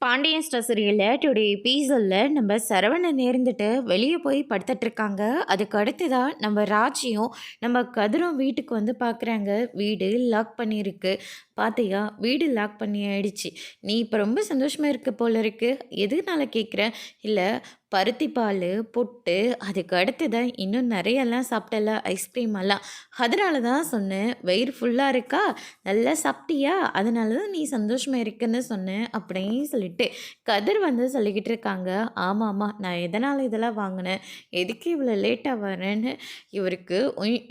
Pandian store சீரியலில் today எபிசோடில் நம்ம சரவணன் நேர்ந்துட்டு வெளியே போய் படுத்துட்டு இருக்காங்க. அதுக்கு அடுத்ததான் நம்ம ராஜியும் நம்ம கதிரும் வீட்டுக்கு வந்து பார்க்குறாங்க. வீடு லாக் பண்ணியிருக்கு. பார்த்தியா, வீடு லாக் பண்ணி ஆயிடுச்சு. நீ இப்போ ரொம்ப சந்தோஷமாக இருக்க போல இருக்கு. எதுனால கேட்குற? இல்லை, பருத்தி பால், புட்டு, அதுக்கு அடுத்ததான் இன்னும் நிறையெல்லாம் சாப்பிட்டல, ஐஸ்கிரீம் எல்லாம். அதனால தான் சொன்னேன், வயிறு ஃபுல்லாக இருக்கா, நல்லா சாப்பிட்டியா, அதனால தான் நீ சந்தோஷமாக இருக்குன்னு சொன்னேன் அப்படின்னு சொல்லிட்டு கதிர் வந்து சொல்லிக்கிட்டு இருக்காங்க. ஆமாம் ஆமாம், நான் எதனால் இதெல்லாம் வாங்கினேன், எதுக்கு இவ்வளோ லேட்டாக வரேன்னு இவருக்கு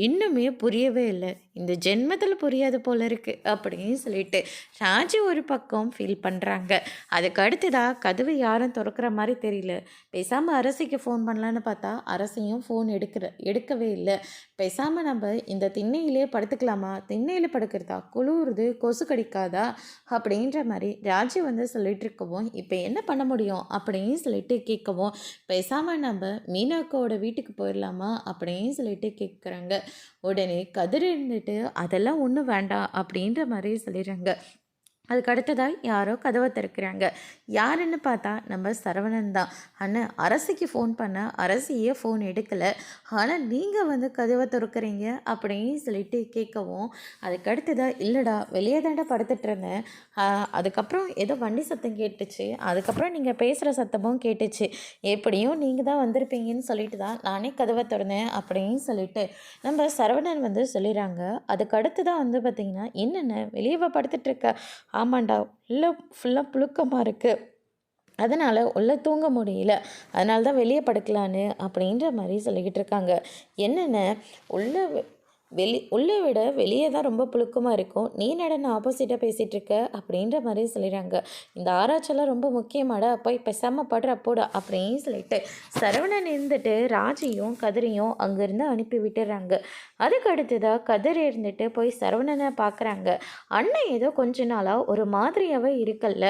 இன்னுமே புரியவே இல்லை. இந்த ஜென்மத்தில் புரியாது போல இருக்குது அப்படின்னு சொல்லிட்டு ராஜி ஒரு பக்கம் ஃபீல் பண்ணுறாங்க. அதுக்கு அடுத்ததாக கதவு யாரும் திறக்கிற மாதிரி தெரியல. பேசாமல் அரசிக்கு ஃபோன் பண்ணலான்னு பார்த்தா அரசியும் ஃபோன் எடுக்கவே இல்லை. பேசாமல் நம்ம இந்த திண்ணையிலே படுத்துக்கலாமா, திண்ணையில் படுக்கிறதா, குளிருது, கொசு கடிக்காதா அப்படின்ற மாதிரி ராஜி வந்து சொல்லிட்டு இருக்கவும், இப்போ என்ன பண்ண முடியும் அப்படின்னு சொல்லிட்டு கேட்கவும், பேசாமல் நம்ம மீனாக்கோட வீட்டுக்கு போயிடலாமா அப்படின்னு சொல்லிட்டு கேட்குறாங்க. உடனே கதிர் இருந்துட்டு அதெல்லாம் ஒன்றும் வேண்டாம் அப்படின்ற மாதிரி சொல்லிடுறாங்க. அதுக்கு அடுத்ததாக யாரோ கதவை திறக்கிறாங்க. யாருன்னு பார்த்தா நம்ம சரவணன் தான். ஆனால் அரசிக்கு ஃபோன் பண்ண அரசியே ஃபோன் எடுக்கலை. ஆனால் நீங்கள் வந்து கதவை திறக்கிறீங்க அப்படின்னு சொல்லிட்டு கேட்கவும், அதுக்கு அடுத்ததாக இல்லைடா, வெளியே தாண்டா படுத்துட்டு இருந்தேன், அதுக்கப்புறம் ஏதோ வண்டி சத்தம் கேட்டுச்சு, அதுக்கப்புறம் நீங்கள் பேசுகிற சத்தமும் கேட்டுச்சு, எப்படியும் நீங்கள் தான் வந்திருப்பீங்கன்னு சொல்லிட்டு தான் நானே கதவை திறந்தேன் அப்படின்னு சொல்லிட்டு நம்ம சரவணன் வந்து சொல்லிடுறாங்க. அதுக்கு அடுத்ததாக வந்து பார்த்திங்கன்னா, என்னென்ன வெளியே படுத்துட்ருக்க? ஆமாண்டா, உள்ளே ஃபுல்லாக புழுக்கமாக இருக்குது, அதனால் உள்ளே தூங்க முடியல, அதனால தான் வெளியே படுக்கலான்னு அப்படின்ற மாதிரி சொல்லிக்கிட்டு இருக்காங்க. என்னென்ன உள்ளே விட வெளியே தான் ரொம்ப புழுக்கமாக இருக்கும், நீ நடன ஆப்போசிட்டாக பேசிகிட்டு இருக்க அப்படின்ற மாதிரி சொல்லிடுறாங்க. இந்த ஆராய்ச்சியெல்லாம் ரொம்ப முக்கியமாடா, போய் பேசாமல் படுற போடா அப்படின்னு சொல்லிட்டு சரவணன் இருந்துட்டு ராஜியும் கதிரையும் அங்கேருந்து அனுப்பி விட்டுறாங்க. அதுக்கு அடுத்ததாக கதிர் இருந்துட்டு போய் சரவணனை பார்க்குறாங்க. அண்ணன் ஏதோ கொஞ்ச நாளாக ஒரு மாதிரியாகவே இருக்கல்ல,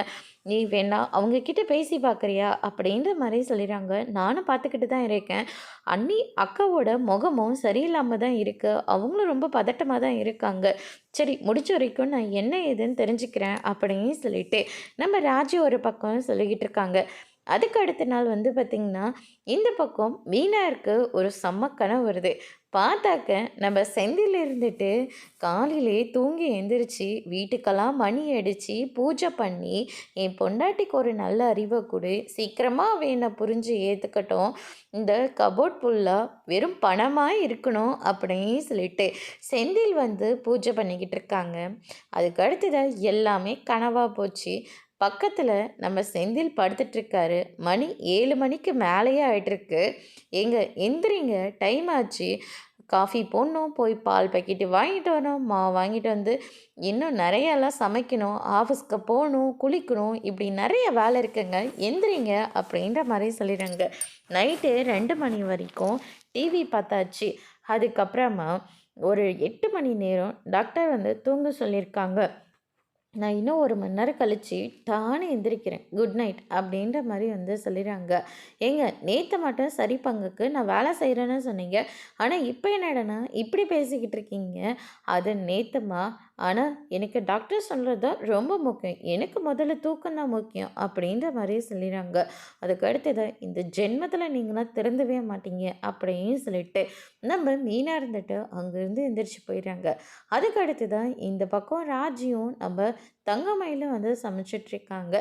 நீ வேணா அவங்கக்கிட்ட பேசி பார்க்குறியா அப்படின்ற மாதிரி சொல்லிடுறாங்க. நானும் பார்த்துக்கிட்டு தான் இருக்கேன், அண்ணி அக்காவோட முகமும் சரியில்லாமல் தான் இருக்குது, அவங்களும் ரொம்ப பதட்டமாக தான் இருக்காங்க, சரி முடிச்ச வரைக்கும் நான் என்ன ஏதுன்னு தெரிஞ்சுக்கிறேன் அப்படின்னு சொல்லிட்டு நம்ம ராஜி ஒரு பக்கம் சொல்லிக்கிட்டு இருக்காங்க. அதுக்கு அடுத்த நாள் வந்து பார்த்திங்கன்னா, இந்த பக்கம் வீணாருக்கு ஒரு செம்ம கனவு வருது. பார்த்தாக்க நம்ம செந்தில் இருந்துட்டு காலையிலே தூங்கி எழுந்திரிச்சு வீட்டுக்கெல்லாம் மணி அடித்து பூஜை பண்ணி, என் பொண்டாட்டிக்கு ஒரு நல்ல அறிவை கொடு, சீக்கிரமாக வேணை புரிஞ்சு ஏற்றுக்கட்டும், இந்த கபோர்ட் ஃபுல்லாக வெறும் பணமாக இருக்கணும் அப்படின்னு சொல்லிட்டு செந்தில் வந்து பூஜை பண்ணிக்கிட்டு இருக்காங்க. அதுக்கு அடுத்ததாக எல்லாமே கனவாக போச்சு. பக்கத்தில் நம்ம செந்தில் படுத்துட்ருக்காரு. மணி 7 மணிக்கு மேலேயே ஆகிட்டுருக்கு. எங்க எந்திரிங்க, டைம் ஆச்சு, காஃபி போடணும், போய் பால் பாக்கெட்டு வாங்கிட்டு வரணும், மாவு வாங்கிட்டு வந்து இன்னும் நிறையெல்லாம் சமைக்கணும், ஆஃபீஸ்க்கு போகணும், குளிக்கணும், இப்படி நிறைய வேலை இருக்குங்க, எந்திரிங்க அப்படின்ற மாதிரி சொல்லிடுறாங்க. நைட்டு 2 மணி வரைக்கும் டிவி பார்த்தாச்சு. அதுக்கப்புறமா ஒரு 8 மணி நேரம் டாக்டர் வந்து தூங்க சொல்லியிருக்காங்க. நான் இன்னும் 1 மணி நேரம் கழித்து தானே எந்திரிக்கிறேன், குட் நைட் அப்படின்ற மாதிரி வந்து சொல்லிடுறாங்க. ஏங்க, நேற்று மட்டும் சரி பங்குக்கு நான் வேலை செய்கிறேன்னு சொன்னீங்க, ஆனால் இப்போ என்னடனா இப்படி பேசிக்கிட்டு இருக்கீங்க? அது நேற்றுமா, ஆனால் எனக்கு டாக்டர் சொல்கிறது தான் ரொம்ப முக்கியம், எனக்கு முதல்ல தூக்கம் தான் முக்கியம் அப்படின்ற மாதிரி சொல்லிடுறாங்க. அதுக்கு அடுத்தது இந்த ஜென்மத்தில் நீங்களாம் திறந்தவே மாட்டீங்க அப்படின்னு சொல்லிட்டு நம்ம மீனாக இருந்துட்டு அங்கேருந்து எந்திரிச்சு போயிடுறாங்க. அதுக்கு அடுத்ததான் இந்த பக்கம் ராஜியும் நம்ம தங்கமயிலும் வந்து சமைச்சிட்ருக்காங்க.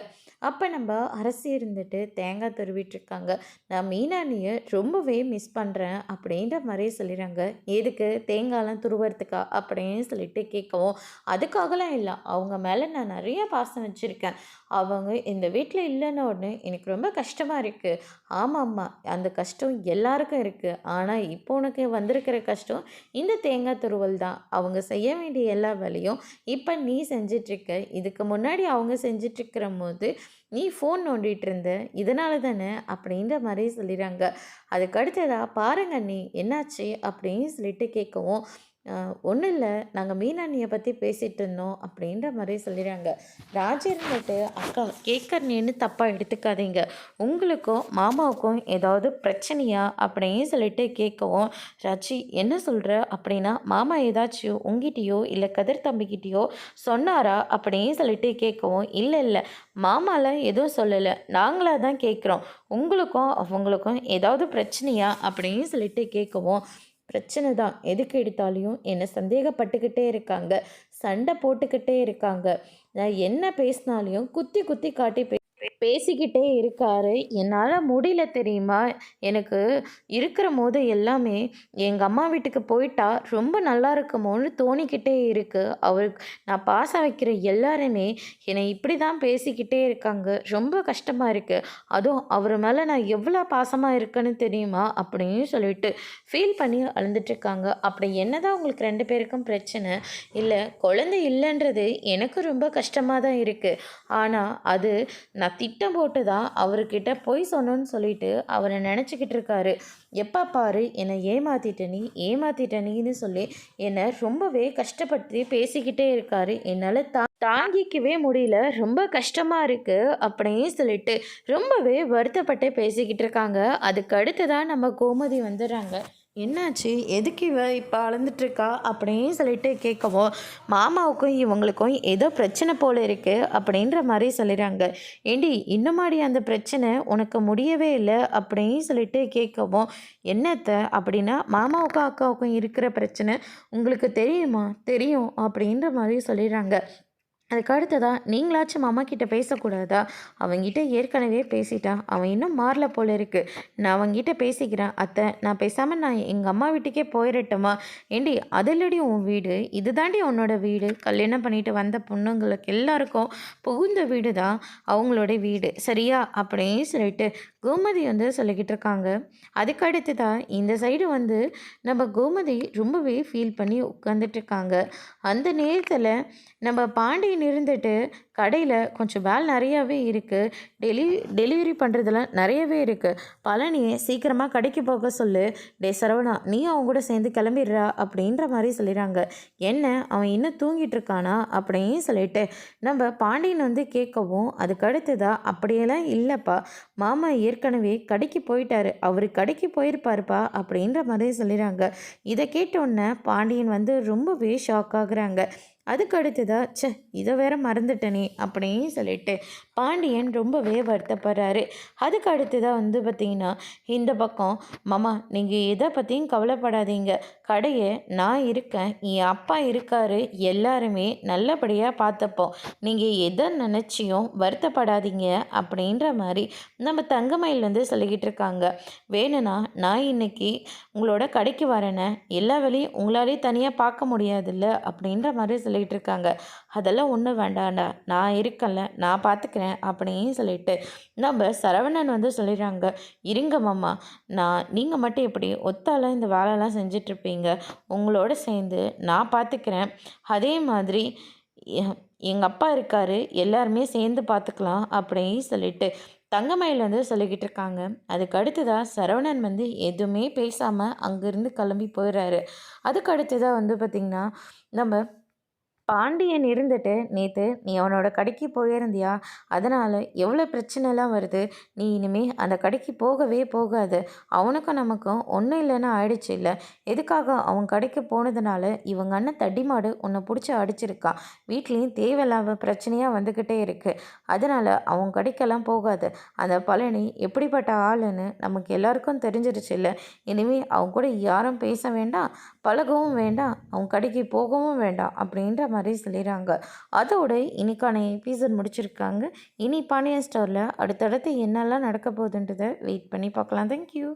அப்போ நம்ம அரசி இருந்துட்டு தேங்காய் துருவிட்டுருக்காங்க. நான் மீனானியை ரொம்பவே மிஸ் பண்ணுறேன் அப்படின்ற மாதிரி சொல்லிடுறாங்க. எதுக்கு தேங்காய்லாம் துருவறதுக்கா அப்படின்னு சொல்லிட்டு கேட்கவும், அதுக்காகலாம் இல்லை, அவங்க மேலே நான் நிறைய பாசம் வச்சுருக்கேன், அவங்க இந்த வீட்டில் இல்லைன்னு உடனே எனக்கு ரொம்ப கஷ்டமாக இருக்குது. ஆமாம்மா, அந்த கஷ்டம் எல்லாருக்கும் இருக்குது, ஆனால் இப்போ உனக்கு வந்திருக்கிற கஷ்டம் இந்த தேங்காய் துருவல் தான். அவங்க செய்ய வேண்டிய எல்லா வேலையும் இப்போ நீ செஞ்சிட்ருக்க, இதுக்கு முன்னாடி அவங்க செஞ்சிட்ருக்கிற போது நீ ஃபோன் நோண்டிகிட்டு இருந்த, இதனால தானே அப்படின்ற மாதிரி சொல்லிடுறாங்க. அதுக்கு அடுத்ததாக பாருங்க நீ என்னாச்சு அப்படின்னு சொல்லிட்டு கேட்கவும், ஒன்றும் இல்லை, நாங்கள் மீனாண்ணியை பற்றி பேசிகிட்டு இருந்தோம் அப்படின்ற மாதிரி சொல்லிடுறாங்க. ராஜி இருந்துட்டு, அக்கா கேட்குறேன்னு தப்பாக எடுத்துக்காதீங்க, உங்களுக்கும் மாமாவுக்கும் ஏதாவது பிரச்சனையா அப்படின்னு சொல்லிட்டு கேட்கவும், ராஜி என்ன சொல்கிற அப்படின்னா, மாமா ஏதாச்சும் உங்ககிட்டயோ இல்லை கதிர் தம்பிக்கிட்டேயோ சொன்னாரா அப்படின்னு சொல்லிட்டு கேட்கவும், இல்லை இல்லை மாமாலாம் எதுவும் சொல்லலை, நாங்களாக தான் கேட்குறோம், உங்களுக்கும் அவங்களுக்கும் ஏதாவது பிரச்சனையா அப்படின்னு சொல்லிட்டு கேட்கவும், பிரச்சனை தான், எதுக்கு எடுத்தாலையும் என்னை சந்தேகப்பட்டுக்கிட்டே இருக்காங்க, சண்டை போட்டுக்கிட்டே இருக்காங்க, நான் என்ன பேசினாலையும் குத்தி குத்தி காட்டி பேசிக்கிட்டே இருக்காரு. என்னால் முடியல தெரியுமா? எனக்கு இருக்கிற போது எல்லாமே எங்கள் அம்மா வீட்டுக்கு போயிட்டா ரொம்ப நல்லா இருக்குமோன்னு தோணிக்கிட்டே இருக்குது. அவருக்கு நான் பாசம் வைக்கிற எல்லாருமே என்னை இப்படி தான் பேசிக்கிட்டே இருக்காங்க. ரொம்ப கஷ்டமாக இருக்குது. அதுவும் அவர் மேலே நான் எவ்வளோ பாசமாக இருக்கேன்னு தெரியுமா? அப்படின்னு சொல்லிட்டு ஃபீல் பண்ணி அழுந்துட்டுருக்காங்க. அப்படி என்ன தான் உங்களுக்கு 2 பேருக்கும் பிரச்சனை? இல்லை, குழந்தை இல்லைன்றது எனக்கு ரொம்ப கஷ்டமாக தான் இருக்குது. ஆனால் அது நான் திட்டம் போட்டு தான் அவர்கிட்ட பொய் சொன்னேன்னு சொல்லிட்டு அவரை நினச்சிக்கிட்டு இருக்காரு. எப்போ பாரு என்னை ஏமாத்திட்ட நீன்னு சொல்லி என்னை ரொம்பவே கஷ்டப்பட்டு பேசிக்கிட்டே இருக்காரு. என்னால் தாங்கிக்கவே முடியல, ரொம்ப கஷ்டமாக இருக்குது அப்படின்னு சொல்லிட்டு ரொம்பவே வருத்தப்பட்டு பேசிக்கிட்டு இருக்காங்க. அதுக்கு அடுத்து தான் நம்ம கோமதி வந்துடுறாங்க. என்னாச்சு, எதுக்கு இவ இப்போ அழுந்துட்டுருக்கா அப்படின்னு சொல்லிட்டு கேட்கவும், மாமாவுக்கும் இவங்களுக்கும் ஏதோ பிரச்சனை போல் இருக்குது அப்படின்ற மாதிரி சொல்லிடுறாங்க. ஏண்டி இன்னுமாடி அந்த பிரச்சனை உனக்கு முடியவே இல்லை அப்படின்னு சொல்லிட்டு கேட்கவும், என்னத்த அப்படின்னா மாமாவுக்கும் அக்காவுக்கும் இருக்கிற பிரச்சனை உங்களுக்கு தெரியுமா? தெரியும் அப்படின்ற மாதிரி சொல்லிடுறாங்க. அதுக்கு அடுத்ததாக நீங்களாச்சும் மாமா கிட்ட பேசக்கூடாதா? அவங்கிட்ட ஏற்கனவே பேசிட்டான், அவன் இன்னும் மாறல போல இருக்குது, நான் அவங்கிட்ட பேசிக்கிறேன் அத்தை, நான் எங்கள் அம்மா வீட்டுக்கே போயிடட்டுமா? ஏண்டி அதிலடி உன் வீடு, இது தாண்டி உன்னோட வீடு, கல்யாணம் பண்ணிட்டு வந்த பொண்ணுங்களுக்கு எல்லாருக்கும் புகுந்த வீடு தான் அவங்களோட வீடு சரியா? அப்படின்னு சொல்லிட்டு கோமதி வந்து சொல்லிக்கிட்டு இருக்காங்க. அதுக்கு அடுத்ததாக இந்த சைடு வந்து நம்ம கோமதி ரொம்பவே ஃபீல் பண்ணி உட்காந்துட்டு இருக்காங்க. அந்த நேரத்தில் நம்ம பாண்டியன் இருந்துட்டு கடையில் கொஞ்சம் வேலை நிறையாவே இருக்குது, டெலிவரி பண்ணுறதுலாம் நிறையவே இருக்குது, பழனியை சீக்கிரமாக கடைக்கு போக சொல்லு, டே சரவணா நீ அவங்க கூட சேர்ந்து கிளம்பிடுறா அப்படின்ற மாதிரி சொல்லிடுறாங்க. என்ன அவன் இன்னும் தூங்கிட்டு இருக்கானா அப்படின்னு சொல்லிட்டு நம்ம பாண்டியன் வந்து கேட்கவும், அதுக்கு அடுத்ததாக அப்படியெல்லாம் இல்லைப்பா, மாமா ஏற்கனவே கடைக்கு போயிட்டாரு, அவர் கடைக்கு போயிருப்பாருப்பா அப்படின்ற மாதிரி சொல்லிடுறாங்க. இதை கேட்டோன்னே பாண்டியன் வந்து ரொம்பவே ஷாக் ஆகுறாங்க. அதுக்கு அடுத்ததா ச்சே இதை வேற மறந்துட்டனே அப்படின்னு சொல்லிட்டு பாண்டியன் ரொம்பவே வருத்தப்படுறாரு. அதுக்கு அடுத்ததாக வந்து பார்த்திங்கன்னா இந்த பக்கம், மாமா நீங்கள் எதை பற்றியும் கவலைப்படாதீங்க, கடையை நான் இருக்கேன், என் அப்பா இருக்காரு, எல்லாருமே நல்லபடியாக பார்த்துப்போம், நீங்கள் எதை நினச்சியும் வருத்தப்படாதீங்க அப்படின்ற மாதிரி நம்ம தங்கமயில் வந்து சொல்லிக்கிட்டு இருக்காங்க. வேணும்னா நான் இன்னைக்கு உங்களோட கடைக்கு வரேனே, எல்லா வேலையும் உங்களாலே தனியாக பார்க்க முடியாதுல்ல அப்படின்ற மாதிரி சொல்லிகிட்டு இருக்காங்க. அதெல்லாம் ஒன்றும் வேண்டாண்டா, நான் இருக்கேன்ல, நான் பார்த்துக்கிறேன் அப்படின்னு சொல்லிட்டு நம்ம சரவணன் வந்து சொல்லிடுறாங்க. இருங்க மாமா, நீங்கள் மட்டும் எப்படி ஒத்தால இந்த வேலைலாம் செஞ்சிட்ருப்பீங்க, உங்களோட சேர்ந்து நான் பார்த்துக்கிறேன், அதே மாதிரி எங்கள் அப்பா இருக்கார், எல்லாருமே சேர்ந்து பார்த்துக்கலாம் அப்படின்னு சொல்லிட்டு தங்கமயில் வந்து சொல்லிக்கிட்டு இருக்காங்க. அதுக்கு அடுத்ததாக சரவணன் வந்து எதுவுமே பேசாமல் அங்கேருந்து கிளம்பி போயிடுறாரு. அதுக்கு அடுத்ததாக வந்து பார்த்திங்கன்னா நம்ம பாண்டியன் இருந்துட்டு, நேற்று நீ அவனோட கடைக்கு போயிருந்தியா, அதனால் எவ்வளோ பிரச்சனைலாம் வருது, நீ இனிமேல் அந்த கடைக்கு போகவே போகாது, அவனுக்கும் நமக்கும் ஒன்றும் இல்லைன்னு ஆயிடுச்சு இல்லை, எதுக்காக அவன் கடைக்கு போனதுனால இவங்க அண்ணன் தடிமாடு உன்னை பிடிச்சி அடிச்சிருக்கான், வீட்லேயும் தேவையில்லாம பிரச்சனையாக வந்துக்கிட்டே இருக்குது, அதனால் அவன் கடைக்கெல்லாம் போகாது, அந்த பழனி எப்படிப்பட்ட ஆளுன்னு நமக்கு எல்லாருக்கும் தெரிஞ்சிருச்சு இல்லை, இனிமேல் அவன் கூட யாரும் பேச வேண்டாம், பழகவும் வேண்டாம், அவன் கடைக்கு போகவும் வேண்டாம் அப்படின்ற மாதிரி சொல்லிடுறாங்க. அதோட இன்னைக்கான எபிசோட் முடிச்சிருக்காங்க. இனி பாண்டியன் ஸ்டோரில் அடுத்தடுத்து என்னெல்லாம் நடக்க போகுதுன்றதை வெயிட் பண்ணி பார்க்கலாம். தேங்க்யூ.